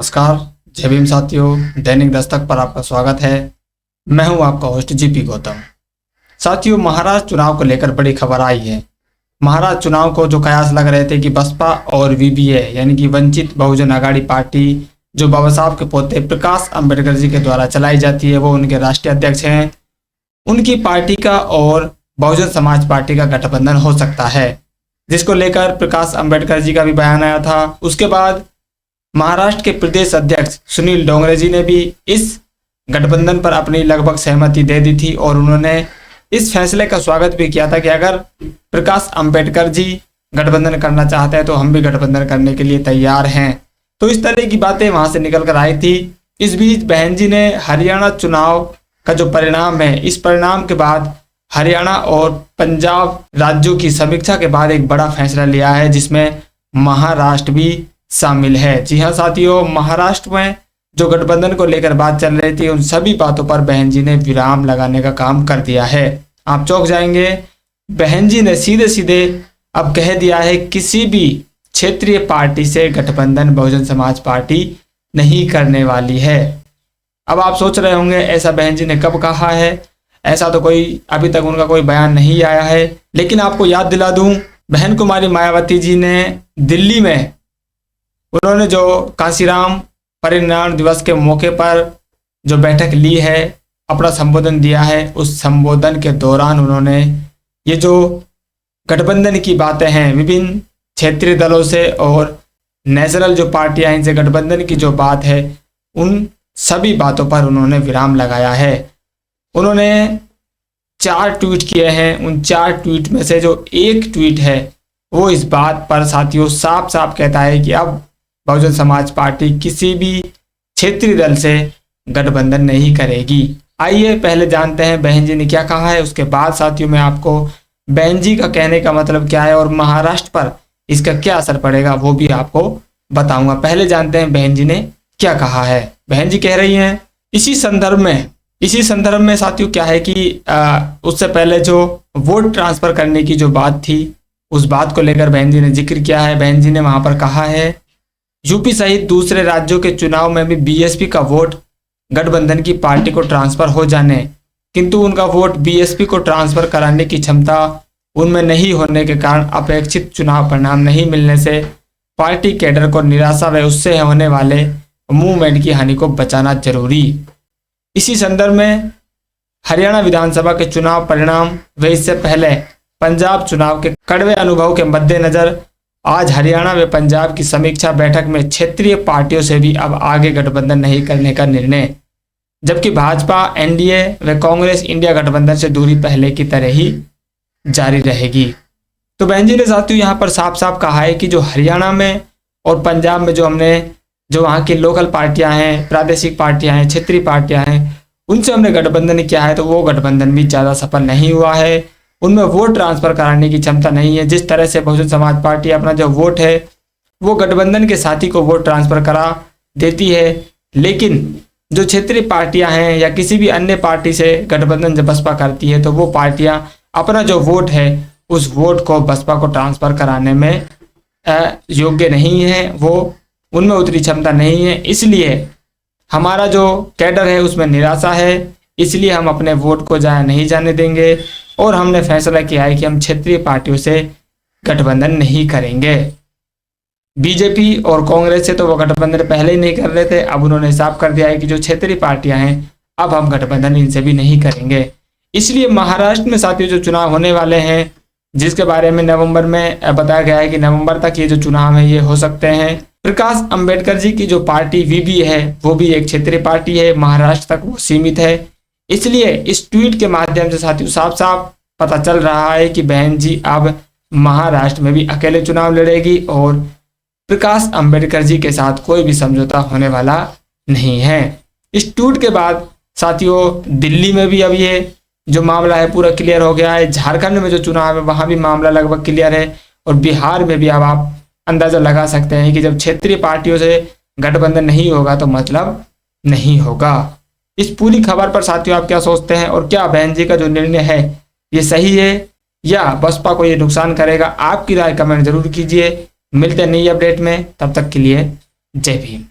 नमस्कार, जय भीम साथियों। दैनिक दस्तक पर आपका स्वागत है। मैं हूं आपका होस्ट जीपी गौतम। साथियों, महाराष्ट्र चुनाव को लेकर बड़ी खबर आई है। महाराष्ट्र चुनाव को जो कयास लग रहे थे कि बसपा और वीबीए यानी कि वंचित बहुजन आघाड़ी पार्टी जो बाबा साहब के पोते प्रकाश अंबेडकर जी के द्वारा चलाई जाती है, वो उनके राष्ट्रीय अध्यक्ष हैं, उनकी पार्टी का और बहुजन समाज पार्टी का गठबंधन हो सकता है, जिसको लेकर प्रकाश अंबेडकर जी का भी बयान आया था। उसके बाद महाराष्ट्र के प्रदेश अध्यक्ष सुनील डोंगरे जी ने भी इस गठबंधन पर अपनी लगभग सहमति दे दी थी और उन्होंने इस फैसले का स्वागत भी किया था कि अगर प्रकाश अंबेडकर जी गठबंधन करना चाहते हैं तो हम भी गठबंधन करने के लिए तैयार हैं। तो इस तरह की बातें वहां से निकल कर आई थी। इस बीच बहन जी ने हरियाणा चुनाव का जो परिणाम है, इस परिणाम के बाद हरियाणा और पंजाब राज्यों की समीक्षा के बाद एक बड़ा फैसला लिया है, जिसमें महाराष्ट्र भी शामिल है। जी हाँ साथियों, महाराष्ट्र में जो गठबंधन को लेकर बात चल रही थी, उन सभी बातों पर बहन जी ने विराम लगाने का काम कर दिया है। आप चौंक जाएंगे, बहन जी ने सीधे सीधे अब कह दिया है किसी भी क्षेत्रीय पार्टी से गठबंधन बहुजन समाज पार्टी नहीं करने वाली है। अब आप सोच रहे होंगे ऐसा बहन जी ने कब कहा है? ऐसा तो कोई अभी तक उनका कोई बयान नहीं आया है। लेकिन आपको याद दिला दूं, बहन कुमारी मायावती जी ने दिल्ली में उन्होंने जो कांशीराम परिनिर्वाण दिवस के मौके पर जो बैठक ली है, अपना संबोधन दिया है, उस संबोधन के दौरान उन्होंने ये जो गठबंधन की बातें हैं विभिन्न क्षेत्रीय दलों से और नेशनल जो पार्टियां हैं, इनसे गठबंधन की जो बात है, उन सभी बातों पर उन्होंने विराम लगाया है। उन्होंने 4 ट्वीट किए हैं। उन 4 ट्वीट में से जो एक ट्वीट है वो इस बात पर साथियों साफ साफ कहता है कि अब बहुजन समाज पार्टी किसी भी क्षेत्रीय दल से गठबंधन नहीं करेगी। आइए पहले जानते हैं बहन जी ने क्या कहा है, उसके बाद साथियों मैं आपको बहन जी का कहने का मतलब क्या है और महाराष्ट्र पर इसका क्या असर पड़ेगा वो भी आपको बताऊंगा। पहले जानते हैं बहन जी ने क्या कहा है। बहन जी कह रही हैं इसी संदर्भ में साथियों क्या है कि उससे पहले जो वोट ट्रांसफर करने की जो बात थी, उस बात को लेकर बहन जी ने जिक्र किया है। बहन जी ने वहां पर कहा है यूपी सहित दूसरे राज्यों के चुनाव में भी बीएसपी का वोट गठबंधन की पार्टी को ट्रांसफर हो जाने, किंतु उनका वोट बीएसपी को ट्रांसफर कराने की क्षमता उनमें नहीं होने के कारण अपेक्षित चुनाव परिणाम नहीं मिलने से पार्टी कैडर को निराशा व उससे होने वाले मूवमेंट की हानि को बचाना जरूरी। इसी संदर्भ में हरियाणा विधानसभा के चुनाव परिणाम व इससे पहले पंजाब चुनाव के कड़वे अनुभव के मद्देनजर आज हरियाणा व पंजाब की समीक्षा बैठक में क्षेत्रीय पार्टियों से भी अब आगे गठबंधन नहीं करने का निर्णय, जबकि भाजपा, एनडीए व कांग्रेस इंडिया गठबंधन से दूरी पहले की तरह ही जारी रहेगी। तो बहन जी ने साथियों यहाँ पर साफ साफ कहा है कि जो हरियाणा में और पंजाब में जो वहाँ की लोकल पार्टियां हैं, प्रादेशिक पार्टियां हैं, क्षेत्रीय पार्टियां हैं, उनसे हमने गठबंधन किया है तो वो गठबंधन भी ज़्यादा सफल नहीं हुआ है। उनमें वोट ट्रांसफर कराने की क्षमता नहीं है। जिस तरह से बहुजन समाज पार्टी अपना जो वोट है वो गठबंधन के साथी को वोट ट्रांसफर करा देती है, लेकिन जो क्षेत्रीय पार्टियां हैं या किसी भी अन्य पार्टी से गठबंधन जब बसपा करती है तो वो पार्टियां अपना जो वोट है उस वोट को बसपा को ट्रांसफर कराने में योग्य नहीं है, वो उनमें उतनी क्षमता नहीं है। इसलिए हमारा जो कैडर है उसमें निराशा है, इसलिए हम अपने वोट को जाया नहीं जाने देंगे और हमने फैसला किया है कि हम क्षेत्रीय पार्टियों से गठबंधन नहीं करेंगे। बीजेपी और कांग्रेस से तो वो गठबंधन पहले ही नहीं कर रहे थे, अब उन्होंने साफ कर दिया है कि जो क्षेत्रीय पार्टियां हैं अब हम गठबंधन इनसे भी नहीं करेंगे। इसलिए महाराष्ट्र में साथियों जो चुनाव होने वाले हैं, जिसके बारे में नवंबर में बताया गया है कि नवंबर तक ये जो चुनाव है ये हो सकते हैं। प्रकाश अंबेडकर जी की जो पार्टी वीबी है वो भी एक क्षेत्रीय पार्टी है, महाराष्ट्र तक वो सीमित है। इसलिए इस ट्वीट के माध्यम से साथियों साफ साफ पता चल रहा है कि बहन जी अब महाराष्ट्र में भी अकेले चुनाव लड़ेगी और प्रकाश अंबेडकर जी के साथ कोई भी समझौता होने वाला नहीं है। इस ट्वीट के बाद साथियों दिल्ली में भी अब ये जो मामला है पूरा क्लियर हो गया है। झारखंड में जो चुनाव है वहां भी मामला लगभग क्लियर है और बिहार में भी अब आप अंदाजा लगा सकते हैं कि जब क्षेत्रीय पार्टियों से गठबंधन नहीं होगा तो मतलब नहीं होगा। इस पूरी खबर पर साथियों आप क्या सोचते हैं और क्या बहन जी का जो निर्णय है ये सही है या बसपा को ये नुकसान करेगा? आपकी राय कमेंट जरूर कीजिए। मिलते हैं नई अपडेट में, तब तक के लिए जय भीम।